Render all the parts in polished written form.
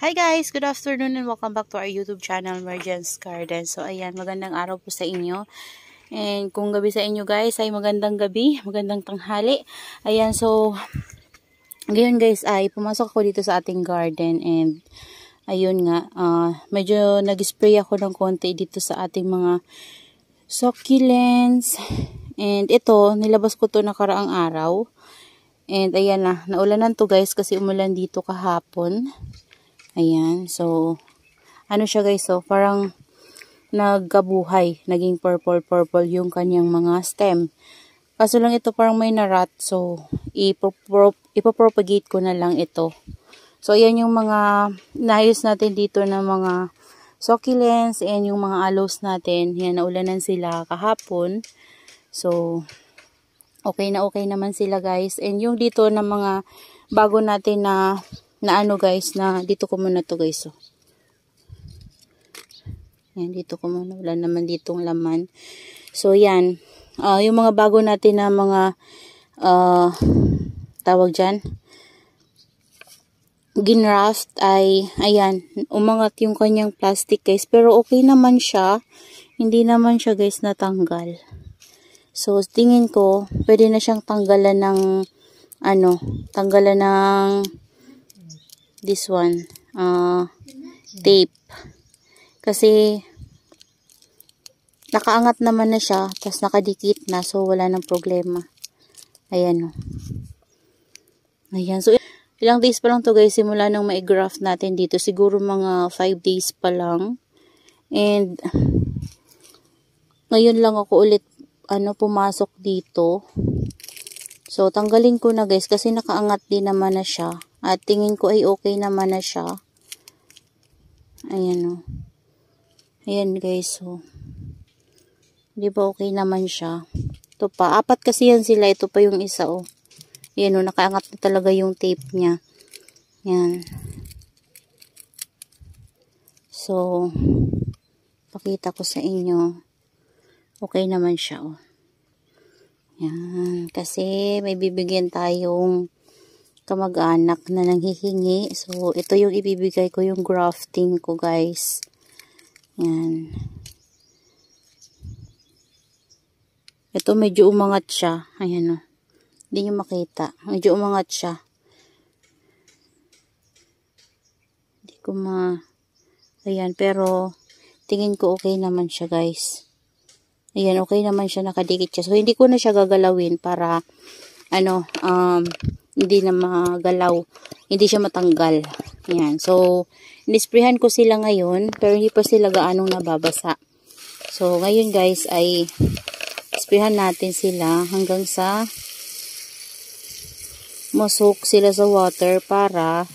Hi guys! Good afternoon and welcome back to our YouTube channel, Mergence Garden. So ayan, magandang araw po sa inyo. And kung gabi sa inyo guys, ay magandang gabi, magandang tanghali. Ayan, so ngayon guys ay pumasok ako dito sa ating garden. And ayun nga, medyo nag-spray ako ng konti dito sa ating mga succulents. And ito, nilabas ko to nakaraang araw. And ayan na, naulanan to guys kasi umulan dito kahapon. Ayan, so, ano siya guys, so, parang nagkabuhay, naging purple yung kanyang mga stem. Kaso lang ito parang may narat, so, ipopropagate ko na lang ito. So, ayan yung mga naayos natin dito na mga succulents, and yung mga aloes natin, yan, naulanan sila kahapon. So, okay naman sila guys. And yung dito na mga bago natin na ano guys, na dito ko muna to guys. So. Yan, dito ko muna. Wala naman ditong laman. So, yan. Yung mga bago natin na mga tawag dyan. Ginraft ay, ayan, umangat yung kanyang plastic guys. Pero okay naman siya. Hindi naman siya guys natanggal. So, tingin ko, pwede na siyang tanggalan ng, tanggalan ng this one, tape. Kasi, nakaangat naman na siya, tapos nakadikit na, so wala nang problema. Ayan o. Ayan, so ilang days pa lang to guys, simula nang ma-graft natin dito. Siguro mga 5 days pa lang. And, ngayon lang ako ulit, pumasok dito. So, tanggalin ko na guys, kasi nakaangat din naman na siya. At tingin ko ay okay naman na siya. Ayan o. Ayan guys o. Di ba okay naman siya? Ito pa. 4 kasi yan sila. Ito pa yung isa o. Ayan o. Nakaangat na talaga yung tape niya. Ayan. So, pakita ko sa inyo. Okay naman siya o. Ayan. Kasi may bibigyan tayong kamag-anak na nanghihingi. So, ito yung ibibigay ko, yung grafting ko, guys. Yan. Ito, medyo umangat siya. Ayan, o. Hindi nyo makita. Medyo umangat siya. Hindi ko Ayan, pero, tingin ko okay naman siya, guys. Ayan, okay naman siya, nakadikit siya. So, hindi ko na siya gagalawin para, hindi na magalaw, hindi siya matanggal. Ayan. So, nisprehan ko sila ngayon, pero hindi pa sila gaanong nababasa. So, ngayon guys, ay isprehan natin sila hanggang sa masok sila sa water para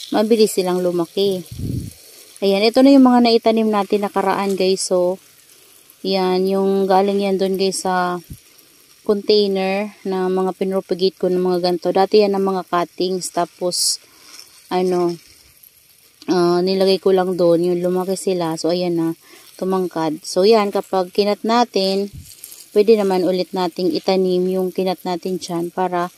mabilis silang lumaki. Ayan, ito na yung mga naitanim natin nakaraan guys. So, yan, yung galing yan doon guys sa container na mga pinropagate ko ng mga ganito. Dati yan ang mga cuttings. Tapos, nilagay ko lang doon. Yung lumaki sila. So, ayan na. Tumangkad. So, yan. Kapag kinat natin, pwede naman ulit nating itanim yung kinat natin dyan para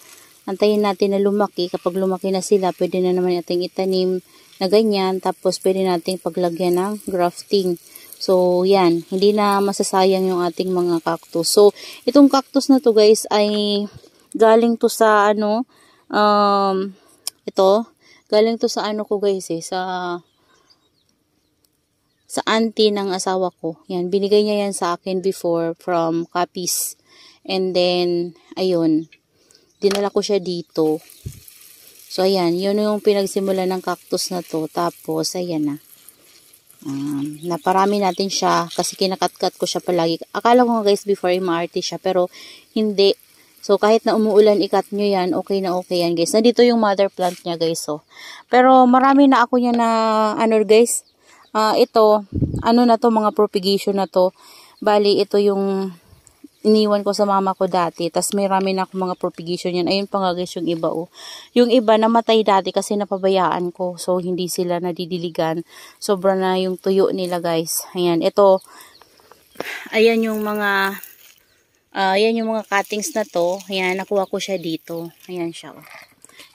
antayin natin na lumaki. Kapag lumaki na sila, pwede na naman nating itanim na ganyan. Tapos, pwede nating paglagyan ng grafting. So, yan. Hindi na masasayang yung ating mga cactus. So, itong cactus na to guys ay galing to sa galing to sa ko guys sa auntie ng asawa ko. Yan. Binigay niya yan sa akin before from Capiz. And then, ayun. Dinala ko siya dito. So, ayan. Yun yung pinagsimula ng cactus na to. Tapos, ayan na. Naparami natin siya kasi kinakat-kat ko siya palagi. Akala ko guys before ay maarte siya pero hindi. So kahit na umuulan ikat nyo yan, okay na okay yan guys. Nandito yung mother plant niya guys. So. Pero marami na ako niya na guys. Ito, na to mga propagation na to. Bali ito yung iniwan ko sa mama ko dati. Tas may rami na ako mga propagation yan. Ayun pa nga guys yung iba oh. Yung iba namatay dati kasi napabayaan ko. So hindi sila nadidiligan. Sobra na yung tuyo nila guys. Ayan. Ito. Ayan yung mga cuttings na to. Ayan. Nakuha ko siya dito. Ayan siya oh.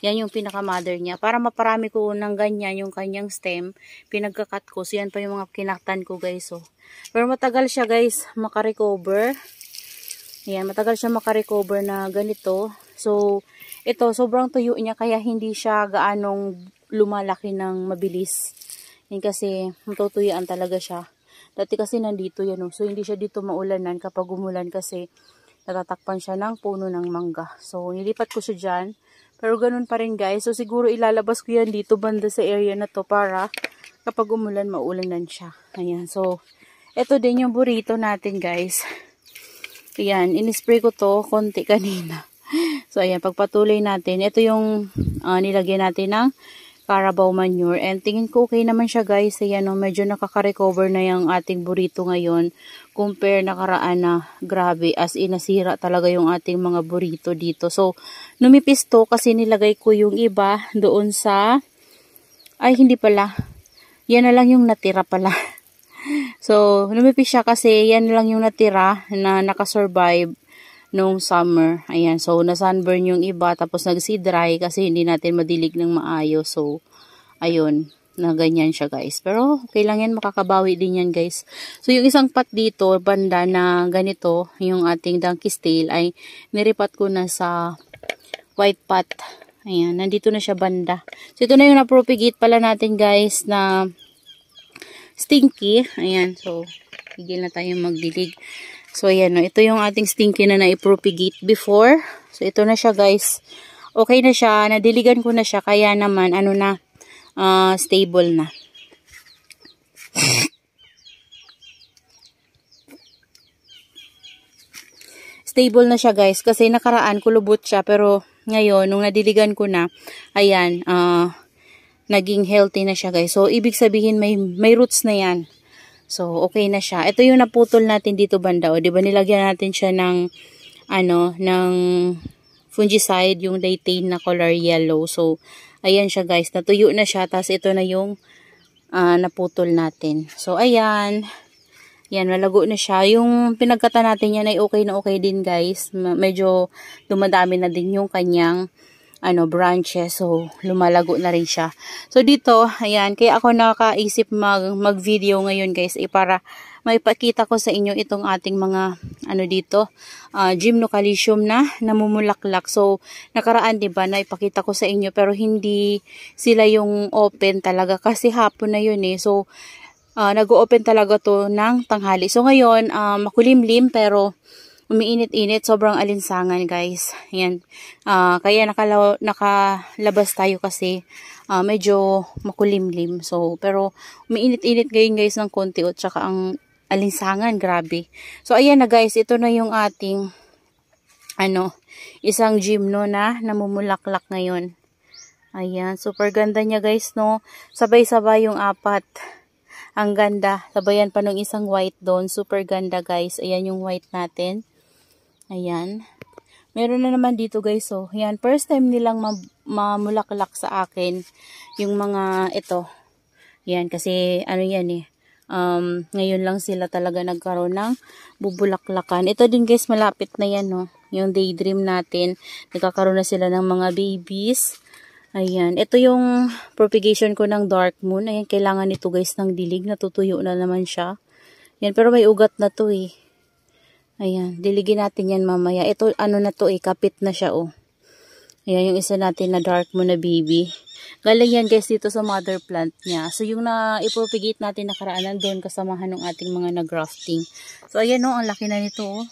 Yan yung pinaka-mother niya. Para maparami ko ng ganyan yung kanyang stem, pinagkakat ko. So, yan pa yung mga kinaktan ko, guys. So, pero matagal siya, guys, makarecover. Ayan, matagal siya makarecover na ganito. So, ito, sobrang tuyo niya, kaya hindi siya gaanong lumalaki ng mabilis. Yan kasi, matutuyaan talaga siya. Dati kasi nandito yan, so hindi siya dito maulanan kapag umulan kasi natatakpan siya ng puno ng mangga. So, nilipat ko siya dyan. Pero ganun pa rin, guys. So, siguro ilalabas ko yan dito banda sa area na to para kapag umulan, maulanan siya. Ayan. So, ito din yung burrito natin, guys. Ayan. Inispray ko to konti kanina. So, ayan. Pagpatuloy natin. Ito yung nilagyan natin ng Carabao manure. And tingin ko okay naman siya, guys. Ayan, medyo nakaka-recover na yung ating burrito ngayon. Compare nakaraan na grabe. As in, nasira talaga yung ating mga burrito dito. So, numipis to kasi nilagay ko yung iba doon sa... Ay, hindi pala. Yan na lang yung natira pala. So, numipis siya kasi yan lang yung natira na nakasurvive nung summer. Ayan. So, na-sunburn yung iba. Tapos, nag-sea-dry kasi hindi natin madilig ng maayos. So, ayun. Na ganyan siya, guys. Pero, okay lang yan. Makakabawi din yan, guys. So, yung isang pot dito, banda na ganito, yung ating donkey's tail, ay niripat ko na sa white pot. Ayan. Nandito na siya banda. So, ito na yung na-propagate pala natin, guys, na stinky. Ayan. So, higil na tayong magdilig. So, ayan, ito yung ating stinky na na-propagate before. So, ito na siya, guys. Okay na siya. Nadiligan ko na siya. Kaya naman, ano na, stable na. Stable na siya, guys. Kasi nakaraan, kulubot siya. Pero, ngayon, nung nadiligan ko na, ayan, naging healthy na siya, guys. So, ibig sabihin, may roots na yan. So, okay na siya. Ito yung naputol natin dito banda. O, diba nilagyan natin siya ng, ng fungicide, yung Daytane na color yellow. So, ayan siya, guys. Natuyo na siya. Tapos, ito na yung naputol natin. So, ayan. Yan, malago na siya. Yung pinagkata natin yan ay okay na okay din, guys. Medyo dumadami na din yung kanyang branches. So, lumalago na rin siya. So, dito, ayan, kaya ako nakaisip mag-video ngayon, guys, para maipakita ko sa inyo itong ating mga, dito, gymnocalycium na namumulaklak. So, nakaraan, diba, na ipakita ko sa inyo, pero hindi sila yung open talaga, kasi hapon na yun eh. So, nag-open talaga to ng tanghali. So, ngayon, makulimlim, pero umiinit-init, sobrang alinsangan, guys. Ayan. Kaya nakalabas tayo kasi medyo makulimlim. So, pero umiinit-init ngayon, guys, ng konti at saka ang alinsangan, grabe. So, ayan na, guys. Ito na yung ating isang gymno na namumulaklak ngayon. Ayan. Super ganda niya, guys, no? Sabay-sabay yung apat. Ang ganda. Sabayan pa nung isang white doon. Super ganda, guys. Ayan yung white natin. Ayan. Meron na naman dito, guys. So, ayan. First time nilang mamulaklak sa akin. Yung mga ito. Ayan. Kasi, yan eh. Ngayon lang sila talaga nagkaroon ng bubulaklakan. Ito din, guys. Malapit na yan, no. Yung daydream natin. Nagkakaroon na sila ng mga babies. Ayan. Ito yung propagation ko ng dark moon. Ayan. Kailangan nito, guys, ng dilig. Natutuyo na naman siya. Ayan. Pero may ugat na to eh. Ayan, diligin natin yan mamaya. Ito, na to eh, kapit na siya, oh. Ayan, yung isa natin na dark moon na baby. Galing yan, guys, dito sa mother plant niya. So, yung na-ipropagate natin nakaraan, nandun kasamahan ng ating mga nag-grafting. So, ayan, oh, ang laki na nito, oh.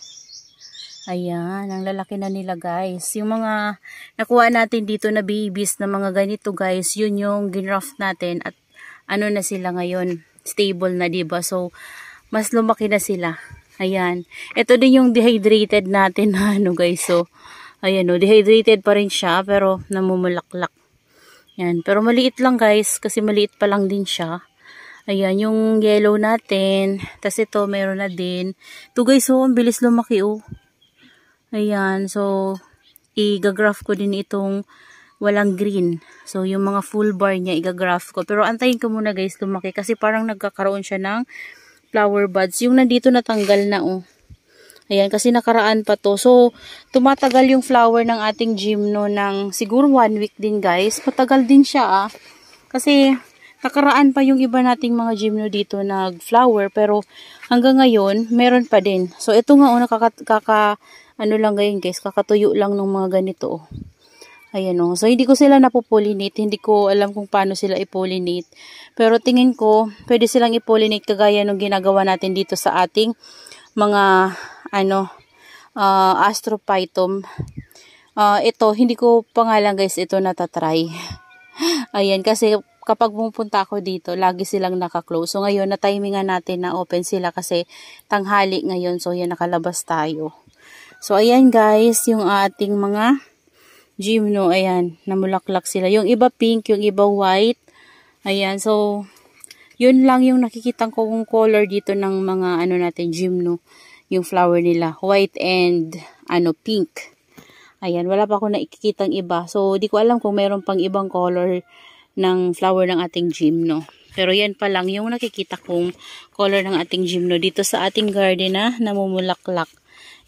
Ayan, ang lalaki na nila, guys. Yung mga nakuha natin dito na babies na mga ganito, guys, yun yung ginraft natin at na sila ngayon, stable na, diba? So, mas lumaki na sila. Ayan. Ito din yung dehydrated natin na guys. So, ayan o. Dehydrated pa rin siya. Pero namumulaklak. Ayan. Pero maliit lang, guys. Kasi maliit pa lang din siya. Ayan. Yung yellow natin. Tapos ito, meron na din. Ito, guys, oh. Ang bilis lumaki, oh. Ayan. So, i-gagraph ko din itong walang green. So, yung mga full bar niya, i-gagraph ko. Pero antayin ko muna, guys, lumaki. Kasi parang nagkakaroon siya ng flower buds. Yung nandito natanggal na, oh. Ayan, kasi nakaraan pa to. So, tumatagal yung flower ng ating gymno ng siguro 1 week din guys. Matagal din siya Kasi, nakaraan pa yung iba nating mga gymno dito nag-flower. Pero, hanggang ngayon, meron pa din. So, ito nga ano lang ngayon guys, kakatuyo lang ng mga ganito Ayan So, hindi ko sila napupollinate. Hindi ko alam kung paano sila i-pollinate. Pero tingin ko, pwede silang i-pollinate kagaya nung ginagawa natin dito sa ating mga, Astrophytum. Ito, hindi ko pa nga lang guys, ito natatry. Ayan, kasi kapag pumunta ako dito, lagi silang naka-close. So, ngayon, na-timingan natin na open sila kasi tanghali ngayon. So, yan, nakalabas tayo. So, ayan guys, yung ating mga gymno, ayan, namulaklak sila. Yung iba pink, yung iba white. Ayan, so, yun lang yung nakikita kong color dito ng mga, natin, gymno. Yung flower nila, white and, pink. Ayan, wala pa ako nakikitang iba. So, di ko alam kung mayroon pang ibang color ng flower ng ating gymno. Pero yan pa lang yung nakikita kong color ng ating gymno dito sa ating garden na namumulaklak.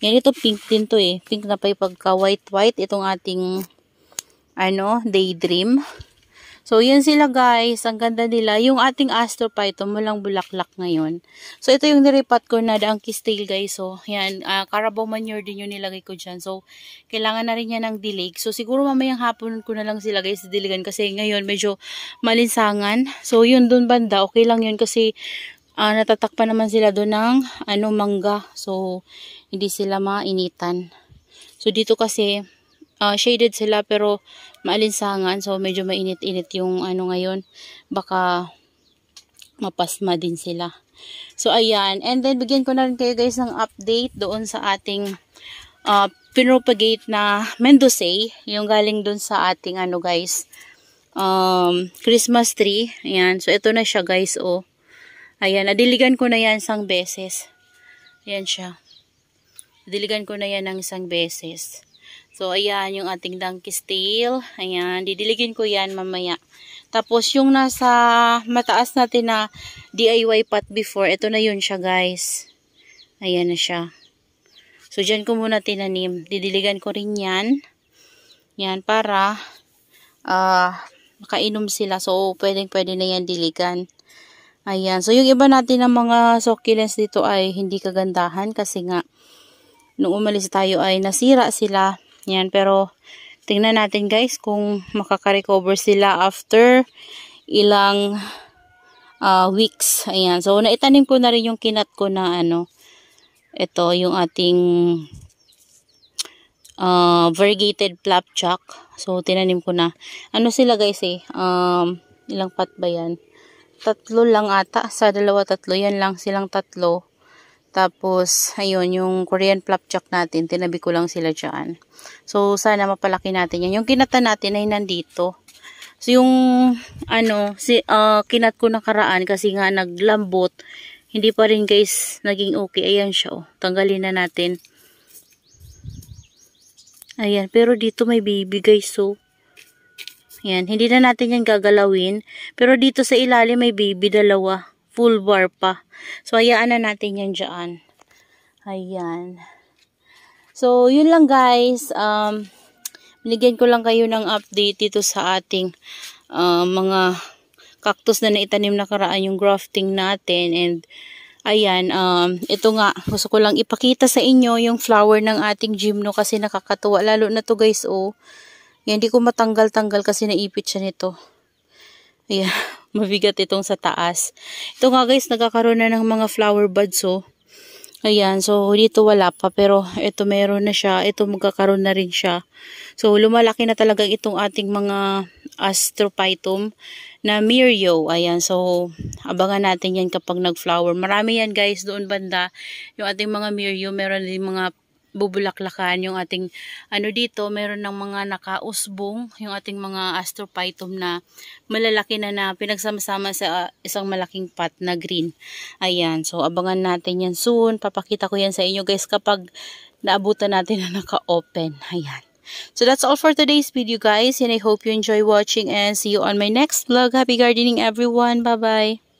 Yan, ito pink din to Pink na pa yung pagka white-white. Itong ating, daydream. So, yan sila guys. Ang ganda nila. Yung ating Astrophytum, walang bulaklak ngayon. So, ito yung niripat ko na Donkey's Tail guys. So, yan. Carabao manure din yung nilagay ko dyan. So, kailangan na rin yan ng dilig. So, siguro mamayang hapon ko na lang sila guys diligan. Kasi ngayon medyo malinsangan. So, yun dun banda. Okay lang yun kasi natatakpan naman sila doon ng mangga. So, hindi sila mainitan. So, dito kasi shaded sila pero maalinsangan. So, medyo mainit-init yung ngayon. Baka mapasma din sila. So, ayan. And then, bigyan ko na rin kayo guys ng update doon sa ating pinropagate na Mendozae. Yung galing doon sa ating guys, Christmas tree. Ayan. So, ito na siya guys. Ayan. Nadiligan ko na yan isang beses. Ayan siya. Diligan ko na yan ng isang beses. So, ayan yung ating Donkey's Tail. Ayan, didiligin ko yan mamaya. Tapos, yung nasa mataas natin na DIY pot before, ito na yun siya guys. Ayan na siya. So, dyan ko muna tinanim. Didiligan ko rin yan. Yan, para makainom sila. So, pwede na yan diligan. Ayan. So, yung iba natin ng mga succulents dito ay hindi kagandahan kasi nga nung umalis tayo ay nasira sila. Yan, pero tingnan natin guys kung makaka-recover sila after ilang weeks. Ayan, so naitanim ko na rin yung kinat ko na ito yung ating variegated flapjack. So tinanim ko na. Sila guys ilang pot ba yan? 3 lang ata, sa 2-3, yan lang silang 3. Tapos, ayun, yung Korean flapjack natin, tinabi ko lang sila dyan. So, sana mapalaki natin yan. Yung kinata natin ay nandito. So, yung, kinat ko nakaraan kasi nga naglambot, hindi pa rin guys, naging okay. Ayan siya, tanggalin na natin. Ayan, pero dito may baby guys, so. Ayan, hindi na natin yan gagalawin. Pero dito sa ilalim may baby, 2. Full bar pa. So, hayaan na natin yan dyan. Ayan. So, yun lang guys. Binigyan ko lang kayo ng update dito sa ating mga cactus na naitanim nakaraan yung grafting natin. And, ayan, ito nga, gusto ko lang ipakita sa inyo yung flower ng ating gymno kasi nakakatuwa. Lalo na to guys, Yan, hindi ko matanggal-tanggal kasi naipit siya nito. Ayan. Mabigat itong sa taas. Ito nga guys, nagkakaroon na ng mga flower buds, Ayan, so dito wala pa, pero ito meron na siya. Ito magkakaroon na rin siya. So, lumalaki na talaga itong ating mga Astrophytum na Mirio. Ayan, so abangan natin yan kapag nag-flower. Marami yan guys, doon banda. Yung ating mga Mirio, meron din mga bubulaklakan. Yung ating dito, meron ng mga nakausbong, yung ating mga Astrophytum na malalaki na pinagsama-sama sa isang malaking pot na green. Ayan, so abangan natin yan soon. Papakita ko yan sa inyo guys kapag naabutan natin na naka-open. Ayan. So that's all for today's video guys, and I hope you enjoy watching and see you on my next vlog. Happy gardening everyone. Bye-bye.